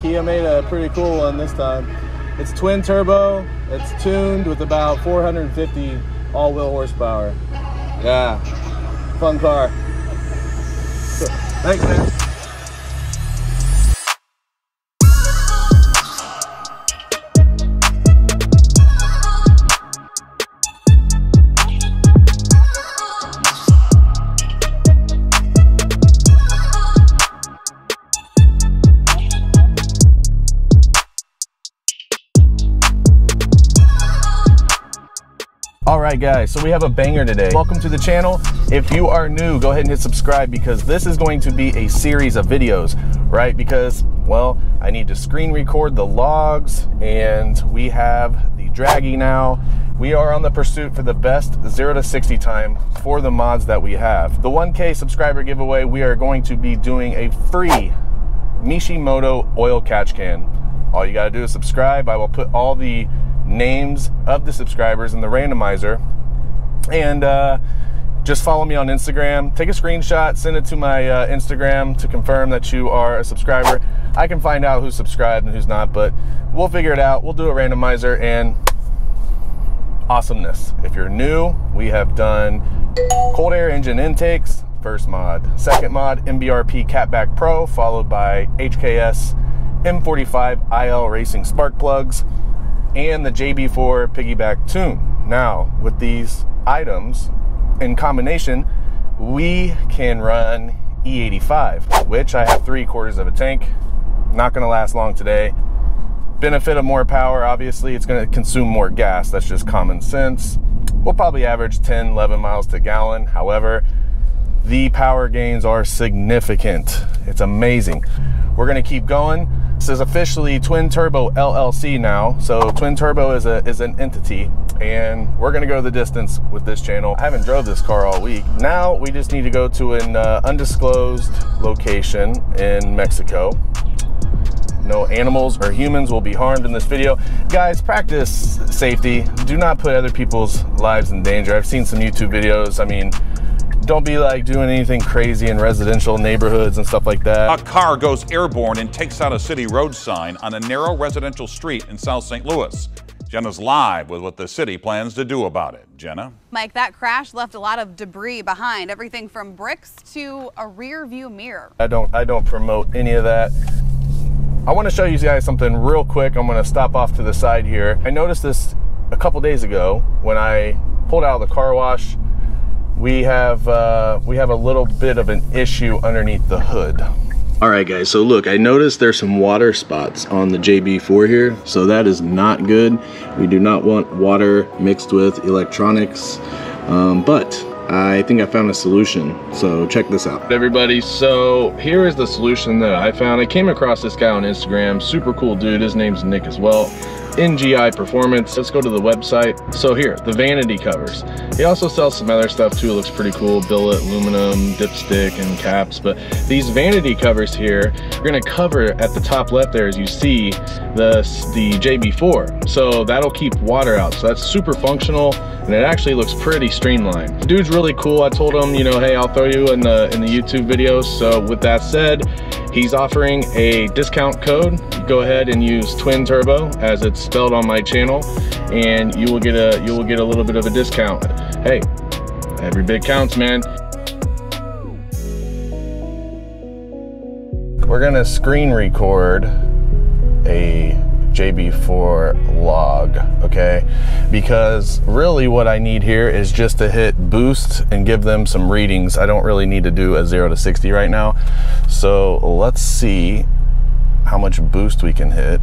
Kia made a pretty cool one this time. It's twin turbo, it's tuned with about 450 all-wheel horsepower. Yeah, fun car. Thanks, man. Alright guys, so we have a banger today. Welcome to the channel. If you are new, go ahead and hit subscribe because this is going to be a series of videos, right? Because, well, I need to screen record the logs and we have the draggy now. We are on the pursuit for the best 0 to 60 time for the mods that we have. The 1K subscriber giveaway, we are going to be doing a free Mishimoto oil catch can. All you gotta do is subscribe. I will put all the names of the subscribers in the randomizer, and just follow me on Instagram. Take a screenshot, send it to my Instagram to confirm that you are a subscriber. I can find out who's subscribed and who's not, but we'll figure it out. We'll do a randomizer and awesomeness. If you're new, we have done cold air engine intakes, first mod. Second mod, MBRP Cat Back Pro, followed by HKS M45 IL Racing spark plugs, and the JB4 piggyback tune. Now, with these items in combination, we can run E85, which I have 3/4 of a tank. Not gonna last long today. Benefit of more power, obviously, it's gonna consume more gas. That's just common sense. We'll probably average 10, 11 miles to gallon. However, the power gains are significant. It's amazing. We're gonna keep going. This is officially Twin Turbo LLC now. So Twin Turbo is an entity, and we're gonna go the distance with this channel. I haven't drove this car all week. Now we just need to go to an undisclosed location in Mexico. No animals or humans will be harmed in this video. Guys, practice safety. Do not put other people's lives in danger. I've seen some YouTube videos. I mean, don't be like doing anything crazy in residential neighborhoods and stuff like that. A car goes airborne and takes out a city road sign on a narrow residential street in South St. Louis. Jenna's live with what the city plans to do about it. Jenna? Mike, that crash left a lot of debris behind, everything from bricks to a rear view mirror. I don't promote any of that. I want to show you guys something real quick. I'm going to stop off to the side here. I noticed this a couple days ago when I pulled out of the car wash. We have a little bit of an issue underneath the hood. All right guys, so look, I noticed there's some water spots on the JB4 here, so that is not good. We do not want water mixed with electronics, but I think I found a solution, so check this out. Everybody, so here is the solution that I found. I came across this guy on Instagram, super cool dude, his name's Nick as well. NGI Performance. Let's go to the website. So here, the vanity covers. He also sells some other stuff too. It looks pretty cool. Billet, aluminum, dipstick, and caps. But these vanity covers here, you're gonna cover at the top left there as you see the JB4. So that'll keep water out. So that's super functional, and it actually looks pretty streamlined. The dude's really cool. I told him, you know, hey, I'll throw you in the YouTube videos. So with that said, he's offering a discount code. Go ahead and use Twin Turbo as it's spelled on my channel, and you will get a little bit of a discount. Hey, every bit counts, man. We're gonna screen record a JB4 log, okay? Because really what I need here is just to hit boost and give them some readings. I don't really need to do a 0 to 60 right now. So let's see how much boost we can hit.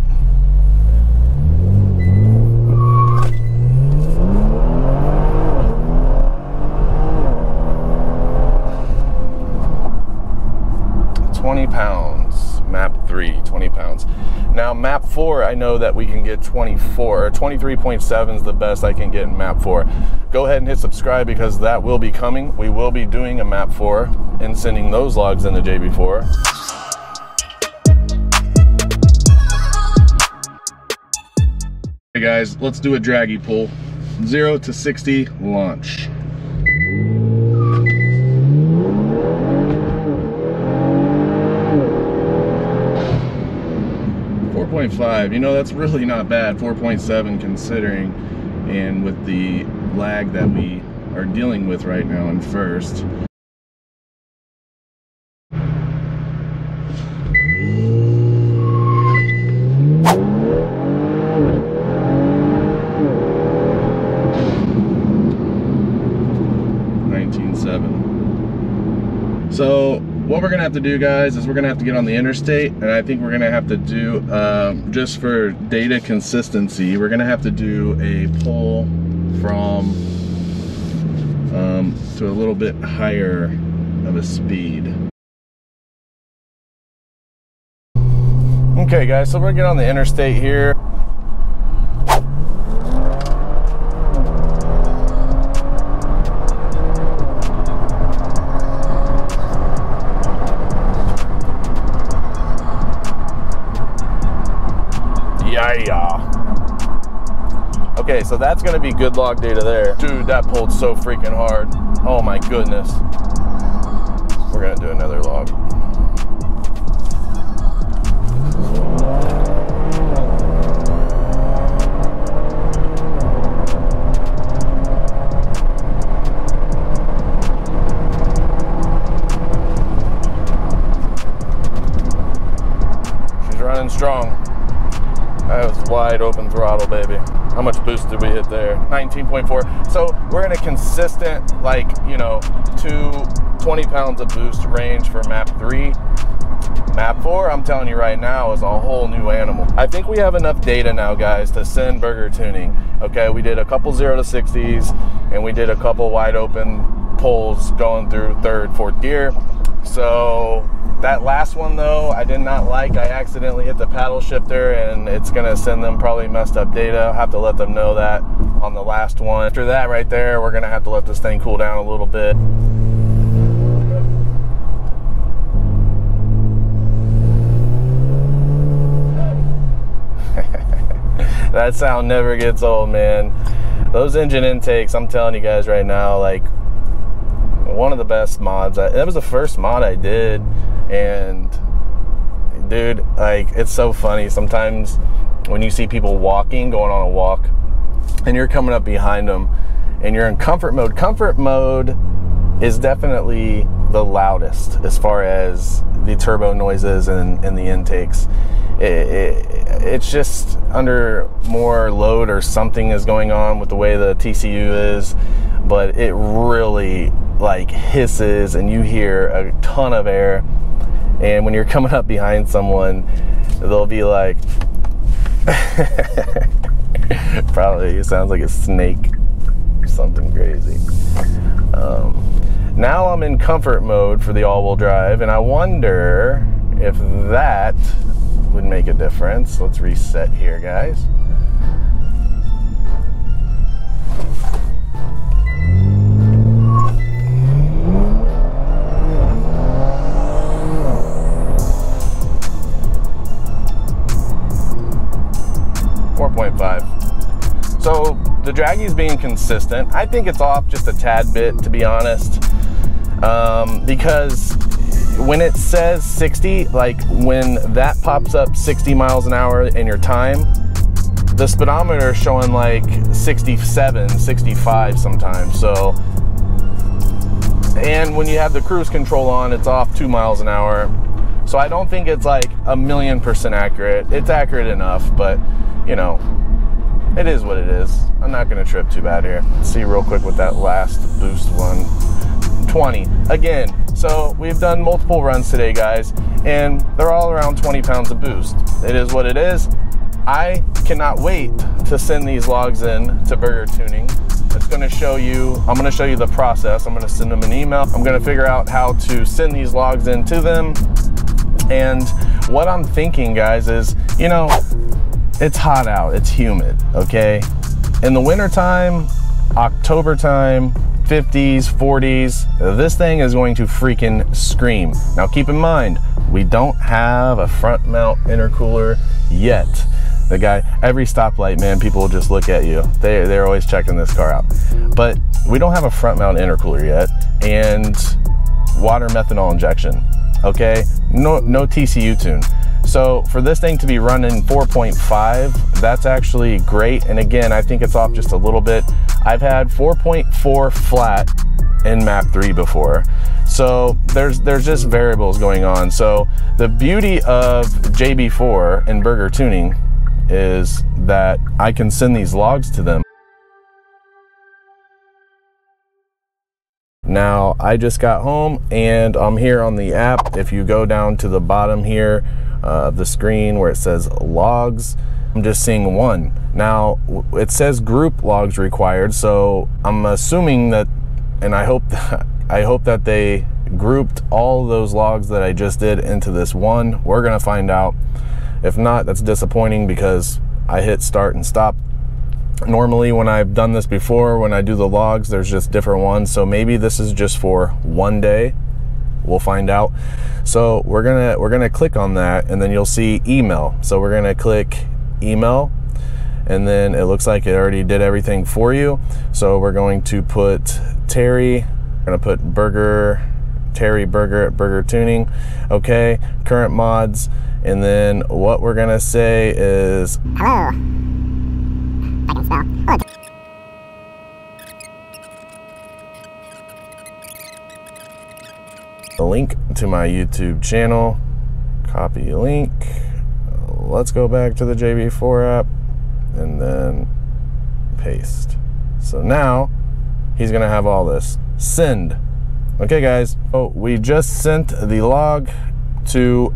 £20, map 3, 20 pounds. Now map 4, I know that we can get 24, 23.7 is the best I can get in map 4. Go ahead and hit subscribe because that will be coming. We will be doing a map 4 and sending those logs in the JB4. Hey guys, let's do a draggy pull. 0 to 60, launch. 4.5, you know, that's really not bad. 4.7 considering, and with the lag that we are dealing with right now in first. So what we're gonna have to do, guys, is we're gonna have to get on the interstate, and I think we're gonna have to do, just for data consistency, we're gonna have to do a pull from to a little bit higher of a speed. Okay, guys, so we're gonna get on the interstate here. Okay, so that's gonna be good log data there. Dude, that pulled so freaking hard. Oh my goodness. We're gonna do another log. She's running strong. That was wide open throttle, baby. How much boost did we hit there? 19.4. So we're in a consistent, like, you know, 20 pounds of boost range for map 3. Map 4, I'm telling you right now, is a whole new animal. I think we have enough data now, guys, to send BurgerTuning. Okay, we did a couple 0 to 60s, and we did a couple wide open pulls going through 3rd, 4th gear. So that last one, though, I did not like. I accidentally hit the paddle shifter, and it's gonna send them probably messed up data. I'll have to let them know that on the last one. After that right there, we're gonna have to let this thing cool down a little bit. That sound never gets old, man. Those engine intakes, I'm telling you guys right now, like, one of the best mods. That was the first mod I did, and dude, like, it's so funny sometimes when you see people walking, going on a walk, and you're coming up behind them and you're in comfort mode. Comfort mode is definitely the loudest as far as the turbo noises and the intakes. It's just under more load or something is going on with the way the TCU is, but it really like hisses and you hear a ton of air. And when you're coming up behind someone, they'll be like, probably it sounds like a snake or something crazy. Now I'm in comfort mode for the all-wheel drive, and I wonder if that would make a difference. Let's reset here, guys. So the draggy's being consistent. I think it's off just a tad bit, to be honest, because when it says 60, like when that pops up 60 miles an hour in your time, the speedometer is showing like 67, 65 sometimes. So, and when you have the cruise control on, it's off 2 miles an hour. So I don't think it's like 1,000,000% accurate. It's accurate enough, but you know, it is what it is. I'm not gonna trip too bad here. Let's see real quick with that last boost one. 20 again. So we've done multiple runs today, guys, and they're all around 20 pounds of boost. It is what it is. I cannot wait to send these logs in to BurgerTuning. It's gonna show you, I'm gonna show you the process. I'm gonna send them an email. I'm gonna figure out how to send these logs in to them. And what I'm thinking, guys, is, you know, it's hot out, it's humid, okay? In the winter time, October time, 50s, 40s, this thing is going to freaking scream. Now keep in mind, we don't have a front mount intercooler yet. The guy, every stoplight, man, people will just look at you. They're always checking this car out. But we don't have a front mount intercooler yet, and water methanol injection, okay? No TCU tune. So for this thing to be running 4.5, that's actually great. And again, I think it's off just a little bit. I've had 4.4 flat in map 3 before. So there's just variables going on. So the beauty of JB4 and BurgerTuning is that I can send these logs to them. Now I just got home and I'm here on the app. If you go down to the bottom here of the screen where it says logs, I'm just seeing 1. Now it says group logs required, so I'm assuming that, and I hope that they grouped all those logs that I just did into this 1. We're gonna find out. If not, that's disappointing because I hit start and stop. Normally when I've done this before, when I do the logs, there's just different ones. So maybe this is just for 1 day. We'll find out. So we're gonna click on that, and then you'll see email. So we're gonna click email, and then it looks like it already did everything for you. So we're going to put Terry. We're gonna put Terry Burger at BurgerTuning. Okay, current mods, and then what we're gonna say is hello. I can spell. Oh. The link to my YouTube channel. Copy link. Let's go back to the JB4 app and then paste. So now he's gonna have all this. Send. Okay guys, so we just sent the log to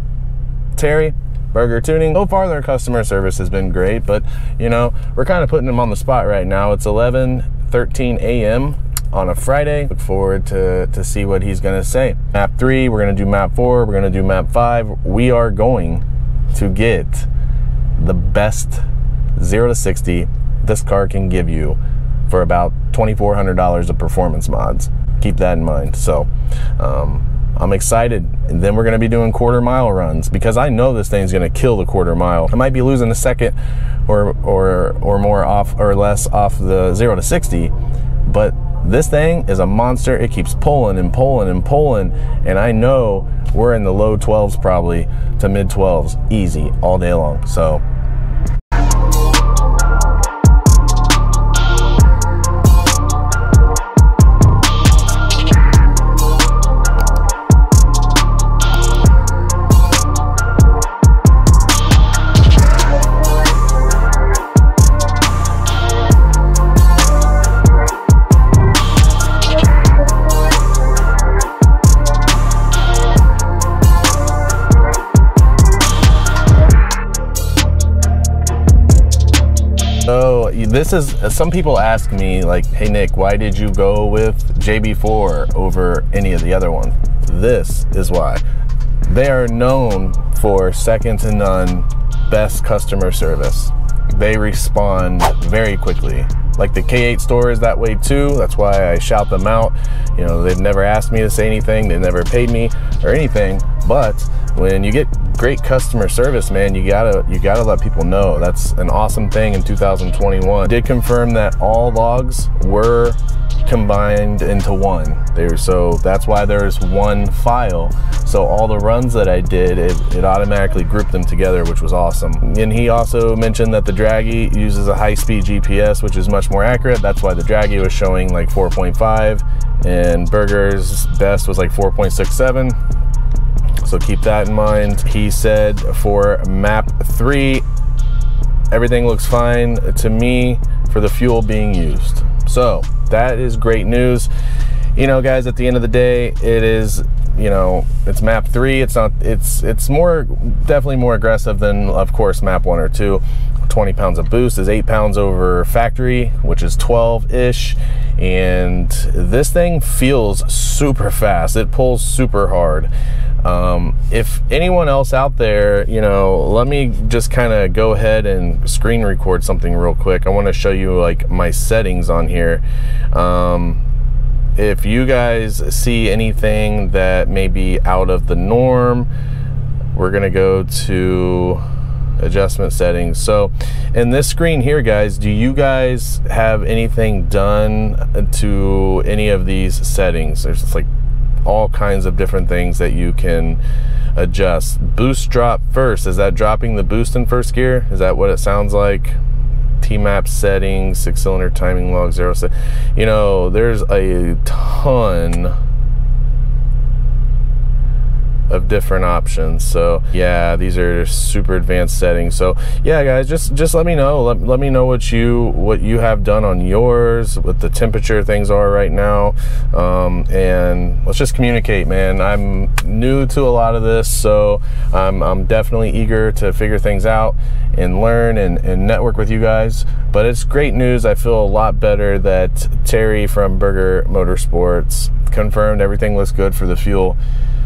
Terry, BurgerTuning. So far their customer service has been great, but you know, we're kind of putting them on the spot right now. It's 11:13 a.m. on a Friday. Look forward to see what he's gonna say. Map 3, we're gonna do map 4, we're gonna do map 5. We are going to get the best 0 to 60 this car can give you for about $2,400 of performance mods. Keep that in mind. So I'm excited. And then we're going to be doing quarter-mile runs because I know this thing's going to kill the quarter mile. I might be losing a second or more off or less off the 0 to 60, but this thing is a monster. It keeps pulling and pulling and pulling, and I know we're in the low 12s probably to mid 12s easy all day long. So this is, some people ask me like, hey Nick, why did you go with JB4 over any of the other ones? This is why. They are known for second to none best customer service. They respond very quickly. Like the K8 store is that way too. That's why I shout them out. You know, they've never asked me to say anything. They've never paid me or anything. But when you get great customer service, man, you gotta let people know. That's an awesome thing in 2021. I did confirm that all logs were combined into one. So that's why there's one file. So all the runs that I did, it automatically grouped them together, which was awesome. And he also mentioned that the Draggy uses a high-speed GPS, which is much more accurate. That's why the Draggy was showing like 4.5 and Burger's best was like 4.67. So keep that in mind. He said for map 3, everything looks fine to me for the fuel being used. So that is great news. You know, guys, at the end of the day, it is, you know, it's map 3. It's not, it's more, definitely more aggressive than, of course, map 1 or 2. 20 pounds of boost is 8 pounds over factory, which is 12-ish. And this thing feels super fast. It pulls super hard. If anyone else out there, you know, let me just kind of go ahead and screen record something real quick. I want to show you like my settings on here. If you guys see anything that may be out of the norm, we're gonna go to adjustment settings. So in this screen here, guys, do you guys have anything done to any of these settings? There's just like all kinds of different things that you can adjust. Boost drop first. Is that dropping the boost in first gear? Is that what it sounds like? T-map settings, 6-cylinder timing log, 0 set. You know, there's a ton of different options. So yeah, these are super advanced settings. So yeah, guys, just let me know. Let me know what you have done on yours, what the temperature things are right now, and let's just communicate, man. I'm new to a lot of this, so I'm definitely eager to figure things out and learn and network with you guys. But it's great news. I feel a lot better that Terry from Burger Motorsports confirmed everything looks good for the fuel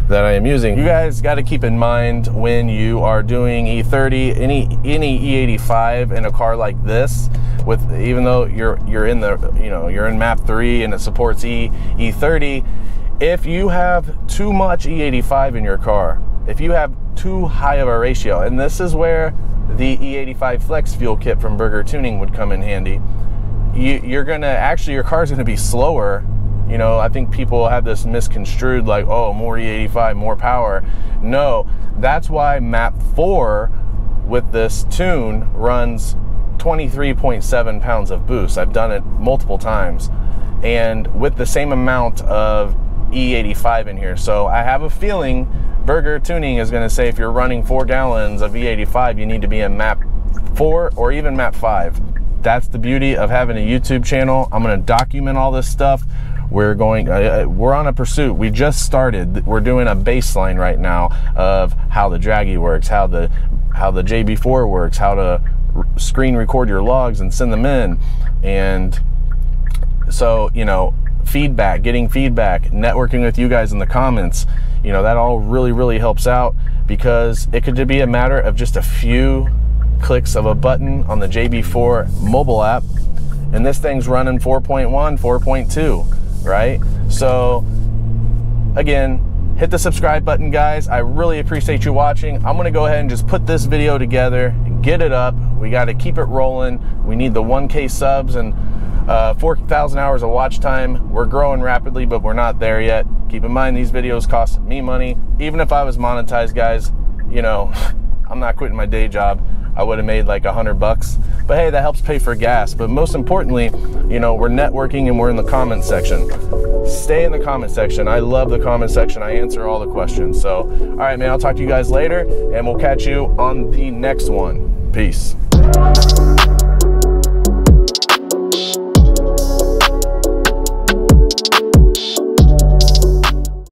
that I am using. You guys got to keep in mind when you are doing E30, any E85 in a car like this, with even though you're in the, you know, you're in map 3 and it supports E30, if you have too much E85 in your car, if you have too high of a ratio, and this is where the E85 Flex fuel kit from BurgerTuning would come in handy, you're gonna actually, your car's gonna be slower. You know, I think people have this misconstrued, like, oh, more E85, more power. No, that's why map 4 with this tune runs 23.7 pounds of boost. I've done it multiple times, and with the same amount of E85 in here. So I have a feeling BurgerTuning is going to say if you're running 4 gallons of E85, you need to be in map 4 or even map 5. That's the beauty of having a YouTube channel. I'm going to document all this stuff. We're on a pursuit. We just started. We're doing a baseline right now of how the Draggy works, how the JB4 works, how to screen record your logs and send them in. And so, you know, feedback, getting feedback, networking with you guys in the comments, you know, that all really helps out, because it could be a matter of just a few clicks of a button on the JB4 mobile app, and this thing's running 4.1, 4.2. right? So again, hit the subscribe button, guys. I really appreciate you watching. I'm gonna go ahead and just put this video together, get it up. We got to keep it rolling. We need the 1K subs and 4,000 hours of watch time. We're growing rapidly, but we're not there yet. Keep in mind, these videos cost me money. Even if I was monetized, guys, you know, I'm not quitting my day job. I would have made like $100, but hey, that helps pay for gas. But most importantly, you know, we're networking and we're in the comment section. Stay in the comment section. I love the comment section. I answer all the questions. So, all right, man, I'll talk to you guys later, and we'll catch you on the next one. Peace.